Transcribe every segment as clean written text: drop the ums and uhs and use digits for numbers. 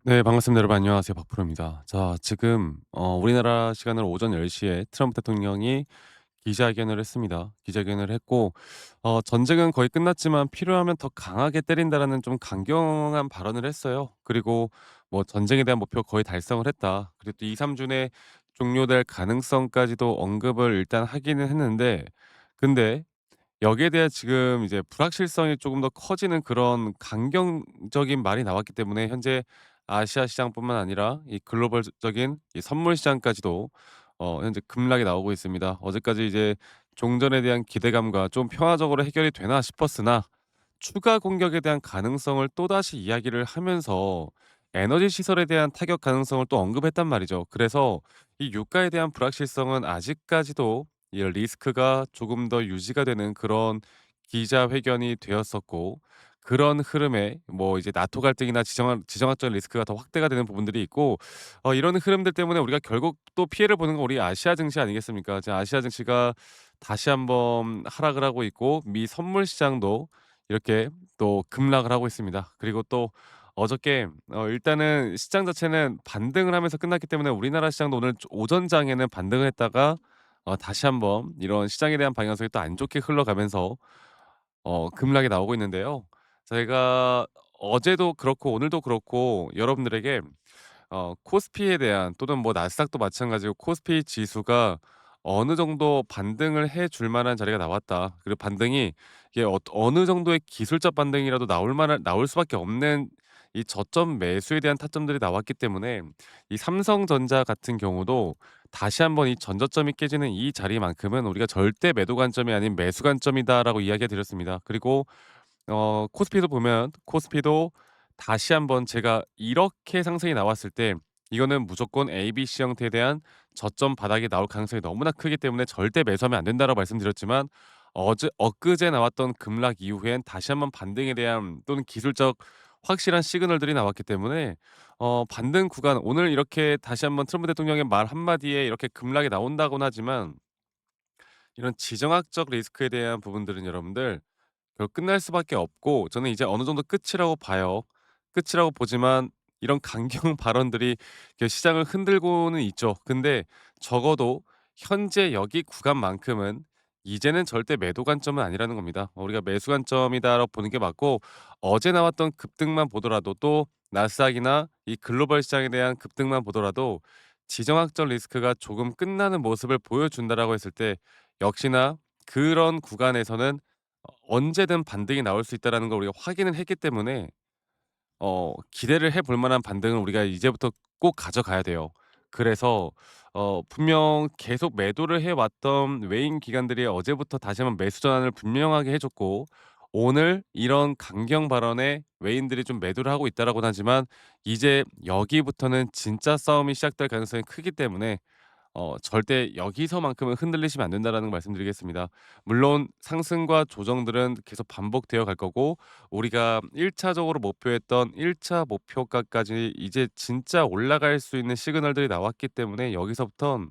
네, 반갑습니다. 여러분 안녕하세요. 박프로입니다. 자, 지금 우리나라 시간으로 오전 10 시에 트럼프 대통령이 기자회견을 했습니다. 기자회견을 했고 "전쟁은 거의 끝났지만 필요하면 더 강하게 때린다."라는 좀 강경한 발언을 했어요. 그리고 뭐 "전쟁에 대한 목표 거의 달성을 했다." 그리고 또 2-3 주 내에 종료될 가능성까지도 언급을 일단 하기는 했는데, 근데 여기에 대해 지금 이제 불확실성이 조금 더 커지는 그런 강경적인 말이 나왔기 때문에 현재 아시아 시장뿐만 아니라 이 글로벌적인 이 선물 시장까지도 현재 급락이 나오고 있습니다. 어제까지 이제 종전에 대한 기대감과 좀 평화적으로 해결이 되나 싶었으나 추가 공격에 대한 가능성을 또다시 이야기를 하면서 에너지 시설에 대한 타격 가능성을 또 언급했단 말이죠. 그래서 이 유가에 대한 불확실성은 아직까지도 이 리스크가 조금 더 유지가 되는 그런 기자회견이 되었었고, 그런 흐름에 뭐 이제 나토 갈등이나 지정학적 리스크가 더 확대가 되는 부분들이 있고, 이런 흐름들 때문에 우리가 결국 또 피해를 보는 건 우리 아시아 증시 아니겠습니까? 지금 아시아 증시가 다시 한번 하락을 하고 있고, 미 선물 시장도 이렇게 또 급락을 하고 있습니다. 그리고 또 어저께 일단은 시장 자체는 반등을 하면서 끝났기 때문에 우리나라 시장도 오늘 오전 장에는 반등을 했다가 다시 한번 이런 시장에 대한 방향성이 또 안 좋게 흘러가면서 급락이 나오고 있는데요. 저희가 어제도 그렇고 오늘도 그렇고 여러분들에게 코스피에 대한, 또는 뭐 나스닥도 마찬가지고 코스피 지수가 어느 정도 반등을 해줄 만한 자리가 나왔다. 그리고 반등이 이게 어느 정도의 기술적 반등이라도 나올 수밖에 없는 이 저점 매수에 대한 타점들이 나왔기 때문에 이 삼성전자 같은 경우도 다시 한번 이 전저점이 깨지는 이 자리만큼은 우리가 절대 매도 관점이 아닌 매수 관점이다라고 이야기해 드렸습니다. 그리고 코스피도 보면, 코스피도 다시 한번 제가 이렇게 상승이 나왔을 때 이거는 무조건 ABC 형태에 대한 저점 바닥이 나올 가능성이 너무나 크기 때문에 절대 매수하면 안 된다라고 말씀드렸지만, 엊그제 나왔던 급락 이후엔 다시 한번 반등에 대한 또는 기술적 확실한 시그널들이 나왔기 때문에 반등 구간, 오늘 이렇게 다시 한번 트럼프 대통령의 말 한마디에 이렇게 급락이 나온다고는 하지만 이런 지정학적 리스크에 대한 부분들은 여러분들 결국 끝날 수밖에 없고, 저는 이제 어느 정도 끝이라고 봐요. 끝이라고 보지만 이런 강경 발언들이 시장을 흔들고는 있죠. 근데 적어도 현재 여기 구간만큼은 이제는 절대 매도 관점은 아니라는 겁니다. 우리가 매수 관점이다라고 보는 게 맞고, 어제 나왔던 급등만 보더라도, 또 나스닥이나 이 글로벌 시장에 대한 급등만 보더라도 지정학적 리스크가 조금 끝나는 모습을 보여준다라고 했을 때, 역시나 그런 구간에서는 언제든 반등이 나올 수 있다라는 걸 우리가 확인을 했기 때문에 기대를 해볼 만한 반등을 우리가 이제부터 꼭 가져가야 돼요. 그래서 분명 계속 매도를 해 왔던 외인 기관들이 어제부터 다시 한번 매수 전환을 분명하게 해 줬고, 오늘 이런 강경 발언에 외인들이 좀 매도를 하고 있다라고는 하지만 이제 여기부터는 진짜 싸움이 시작될 가능성이 크기 때문에 절대 여기서만큼은 흔들리시면 안 된다라는 거 말씀드리겠습니다. 물론 상승과 조정들은 계속 반복되어 갈 거고, 우리가 1 차적으로 목표했던 1차 목표가까지 이제 진짜 올라갈 수 있는 시그널들이 나왔기 때문에 여기서부턴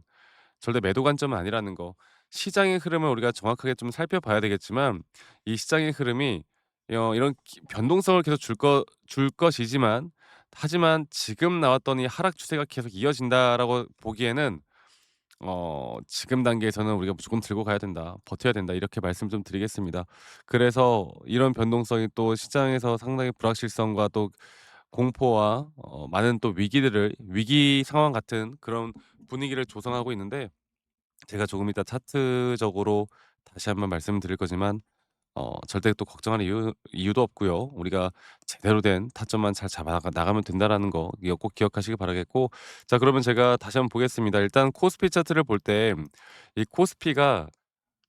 절대 매도 관점은 아니라는 거. 시장의 흐름을 우리가 정확하게 좀 살펴봐야 되겠지만, 이 시장의 흐름이 이런 변동성을 계속 줄 것이지만, 하지만 지금 나왔던 이 하락 추세가 계속 이어진다라고 보기에는 지금 단계에서는 우리가 무조건 들고 가야 된다. 버텨야 된다. 이렇게 말씀 좀 드리겠습니다. 그래서 이런 변동성이 또 시장에서 상당히 불확실성과 또 공포와 많은 또 위기 상황 같은 그런 분위기를 조성하고 있는데, 제가 조금 이따 차트적으로 다시 한번 말씀드릴 거지만 절대 또 걱정할 이유도 없고요. 우리가 제대로 된 타점만 잘 잡아 나가면 된다라는 거, 이거 꼭 기억하시기 바라겠고, 자, 그러면 제가 다시 한번 보겠습니다. 일단 코스피 차트를 볼 때 이 코스피가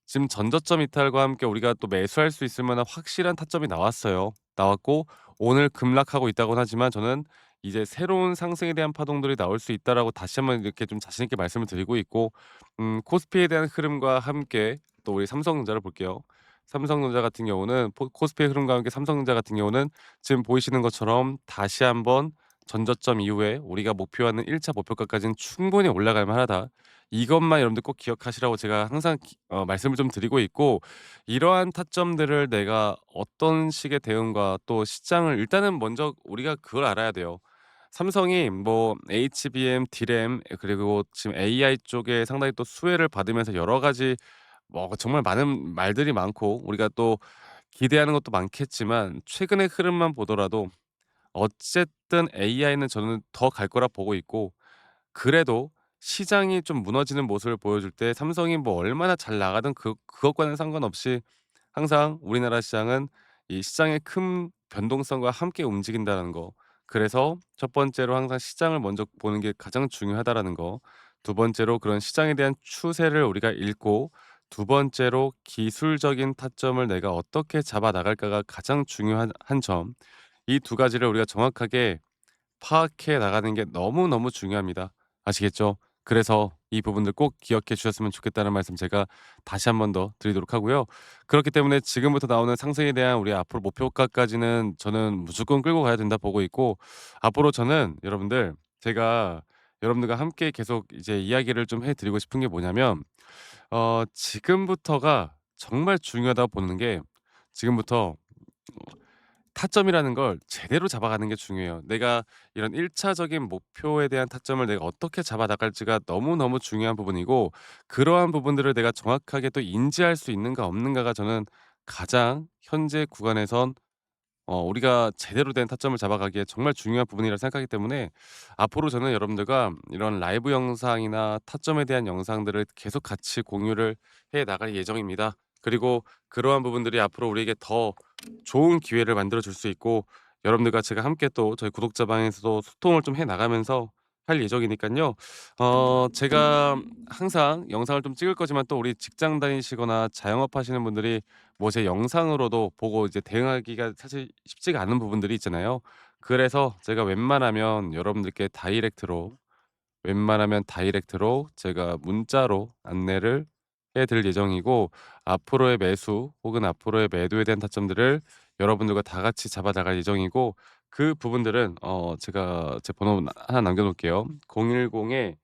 지금 전저점 이탈과 함께 우리가 또 매수할 수 있을 만한 확실한 타점이 나왔어요. 나왔고 오늘 급락하고 있다고는 하지만 저는 이제 새로운 상승에 대한 파동들이 나올 수 있다라고 다시 한번 이렇게 좀 자신 있게 말씀을 드리고 있고, 코스피에 대한 흐름과 함께 또 우리 삼성전자를 볼게요. 삼성전자 같은 경우는 코스피의 흐름과 함께 삼성전자 같은 경우는 지금 보이시는 것처럼 다시 한번 전저점 이후에 우리가 목표하는 1차 목표가까지는 충분히 올라갈 만하다. 이것만 여러분들 꼭 기억하시라고 제가 항상 말씀을 좀 드리고 있고, 이러한 타점들을 내가 어떤 식의 대응과 또 시장을, 일단은 먼저 우리가 그걸 알아야 돼요. 삼성이 뭐 HBM, DRAM 그리고 지금 AI 쪽에 상당히 또 수혜를 받으면서 여러 가지 뭐 정말 많은 말들이 많고 우리가 또 기대하는 것도 많겠지만 최근의 흐름만 보더라도 어쨌든 AI는 저는 더 갈 거라 보고 있고, 그래도 시장이 좀 무너지는 모습을 보여줄 때 삼성이 뭐 얼마나 잘 나가든 그것과는 상관없이 항상 우리나라 시장은 이 시장의 큰 변동성과 함께 움직인다는 거. 그래서 첫 번째로 항상 시장을 먼저 보는 게 가장 중요하다라는 거. 두 번째로 그런 시장에 대한 추세를 우리가 읽고, 두 번째로 기술적인 타점을 내가 어떻게 잡아 나갈까가 가장 중요한 한 점. 이 두 가지를 우리가 정확하게 파악해 나가는 게 너무너무 중요합니다. 아시겠죠? 그래서 이 부분들 꼭 기억해 주셨으면 좋겠다는 말씀 제가 다시 한 번 더 드리도록 하고요. 그렇기 때문에 지금부터 나오는 상승에 대한 우리 앞으로 목표가까지는 저는 무조건 끌고 가야 된다 보고 있고, 앞으로 저는 여러분들 제가 여러분들과 함께 계속 이제 이야기를 좀 해 드리고 싶은 게 뭐냐면, 지금부터가 정말 중요하다고 보는 게, 지금부터 타점이라는 걸 제대로 잡아가는 게 중요해요. 내가 이런 1 차적인 목표에 대한 타점을 내가 어떻게 잡아 나갈지가 너무너무 중요한 부분이고, 그러한 부분들을 내가 정확하게 또 인지할 수 있는가 없는가가 저는 가장 현재 구간에선 우리가 제대로 된 타점을 잡아가기에 정말 중요한 부분이라 생각하기 때문에, 앞으로 저는 여러분들과 이런 라이브 영상이나 타점에 대한 영상들을 계속 같이 공유를 해 나갈 예정입니다. 그리고 그러한 부분들이 앞으로 우리에게 더 좋은 기회를 만들어 줄 수 있고, 여러분들과 제가 함께 또 저희 구독자 방에서도 소통을 좀 해 나가면서 할 예정이니깐요. 제가 항상 영상을 좀 찍을 거지만, 또 우리 직장 다니시거나 자영업 하시는 분들이 뭐 제 영상으로도 보고 이제 대응하기가 사실 쉽지가 않은 부분들이 있잖아요. 그래서 제가 웬만하면 여러분들께 다이렉트로 제가 문자로 안내를 해 드릴 예정이고, 앞으로의 매수 혹은 앞으로의 매도에 대한 타점들을 여러분들과 다 같이 잡아 나갈 예정이고, 그 부분들은 제가 제 번호 하나 남겨 놓을게요. 010에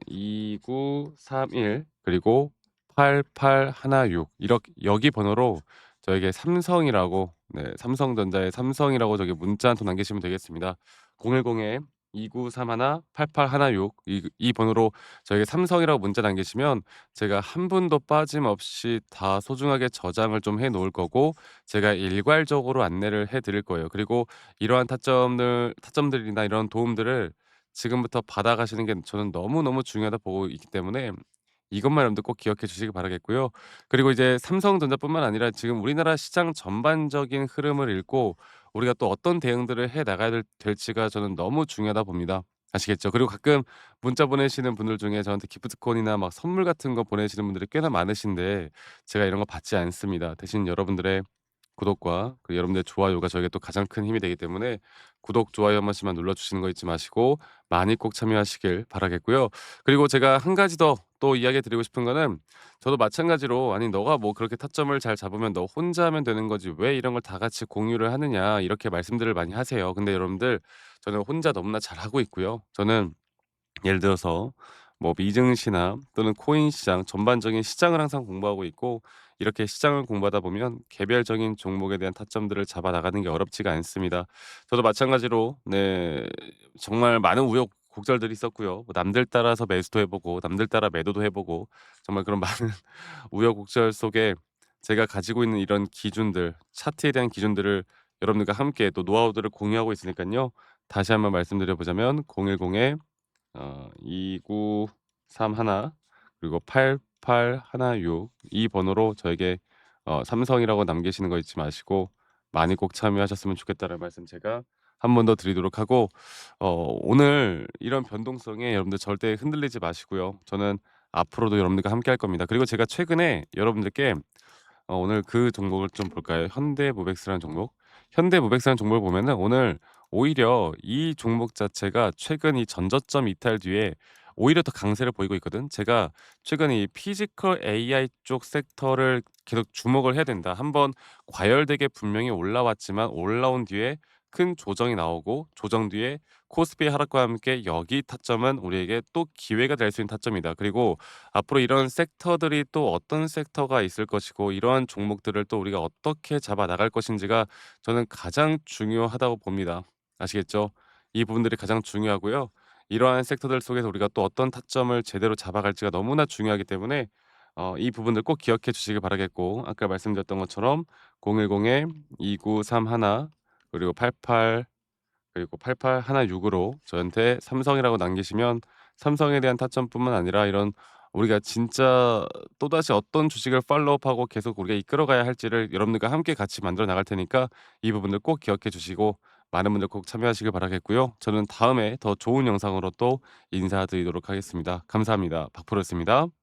2931 그리고 8816, 이렇게 여기 번호로 저에게 삼성이라고, 네, 삼성전자의 삼성이라고 저기 문자 한 통 남기시면 되겠습니다. 010에 2931 8816, 이 번호로 저에게 삼성이라고 문자 남기시면 제가 한 분도 빠짐없이 다 소중하게 저장을 좀 해 놓을 거고, 제가 일괄적으로 안내를 해 드릴 거예요. 그리고 이러한 타점들이나 이런 도움들을 지금부터 받아가시는 게 저는 너무너무 중요하다 보고 있기 때문에, 이것만 여러분들 꼭 기억해 주시기 바라겠고요. 그리고 이제 삼성전자뿐만 아니라 지금 우리나라 시장 전반적인 흐름을 읽고 우리가 또 어떤 대응들을 해 나가야 될지가 저는 너무 중요하다 봅니다. 아시겠죠? 그리고 가끔 문자 보내시는 분들 중에 저한테 기프트콘이나 막 선물 같은 거 보내시는 분들이 꽤나 많으신데, 제가 이런 거 받지 않습니다. 대신 여러분들의 구독과 그 여러분들의 좋아요가 저에게 또 가장 큰 힘이 되기 때문에, 구독, 좋아요 한 번씩만 눌러 주시는 거 잊지 마시고 많이 꼭 참여하시길 바라겠고요. 그리고 제가 한 가지 더 또 이야기 드리고 싶은 거는, 저도 마찬가지로 "아니 너가 뭐 그렇게 타점을 잘 잡으면 너 혼자 하면 되는 거지 왜 이런 걸 다 같이 공유를 하느냐." 이렇게 말씀들을 많이 하세요. 근데 여러분들, 저는 혼자 너무나 잘하고 있고요. 저는 예를 들어서 뭐 미증시나 또는 코인 시장, 전반적인 시장을 항상 공부하고 있고, 이렇게 시장을 공부하다 보면 개별적인 종목에 대한 타점들을 잡아 나가는 게 어렵지가 않습니다. 저도 마찬가지로, 네, 정말 많은 우여곡절들이 있었고요. 뭐 남들 따라서 매수도 해 보고 남들 따라 매도도 해 보고, 정말 그런 많은 우여곡절 속에 제가 가지고 있는 이런 기준들, 차트에 대한 기준들을 여러분들과 함께 또 노하우들을 공유하고 있으니깐요. 다시 한번 말씀드려 보자면 010에 2931 그리고 8816, 이 번호로 저에게 삼성이라고 남기시는 거 잊지 마시고 많이 꼭 참여하셨으면 좋겠다는 말씀 제가 한 번 더 드리도록 하고, 오늘 이런 변동성에 여러분들 절대 흔들리지 마시고요. 저는 앞으로도 여러분들과 함께 할 겁니다. 그리고 제가 최근에 여러분들께 오늘 그 종목을 좀 볼까요? 현대모백스라는 종목. 현대모백스라는 종목을 보면은 오늘 오히려 이 종목 자체가 최근 이 전저점 이탈 뒤에 오히려 더 강세를 보이고 있거든. 제가 최근 이 피지컬 AI 쪽 섹터를 계속 주목을 해야 된다. 한번 과열되게 분명히 올라왔지만 올라온 뒤에 큰 조정이 나오고, 조정 뒤에 코스피의 하락과 함께 여기 타점은 우리에게 또 기회가 될 수 있는 타점이다. 그리고 앞으로 이런 섹터들이 또 어떤 섹터가 있을 것이고, 이러한 종목들을 또 우리가 어떻게 잡아 나갈 것인지가 저는 가장 중요하다고 봅니다. 아시겠죠? 이 부분들이 가장 중요하고요. 이러한 섹터들 속에서 우리가 또 어떤 타점을 제대로 잡아갈지가 너무나 중요하기 때문에 이 부분들 꼭 기억해 주시길 바라겠고, 아까 말씀드렸던 것처럼 010-2931 그리고 88 그리고 8816으로 저한테 삼성이라고 남기시면 삼성에 대한 타점뿐만 아니라 이런 우리가 진짜 또다시 어떤 주식을 팔로우업하고 계속 우리가 이끌어가야 할지를 여러분들과 함께 같이 만들어 나갈 테니까 이 부분들 꼭 기억해 주시고 많은 분들 꼭 참여하시길 바라겠고요. 저는 다음에 더 좋은 영상으로 또 인사드리도록 하겠습니다. 감사합니다. 박프로였습니다.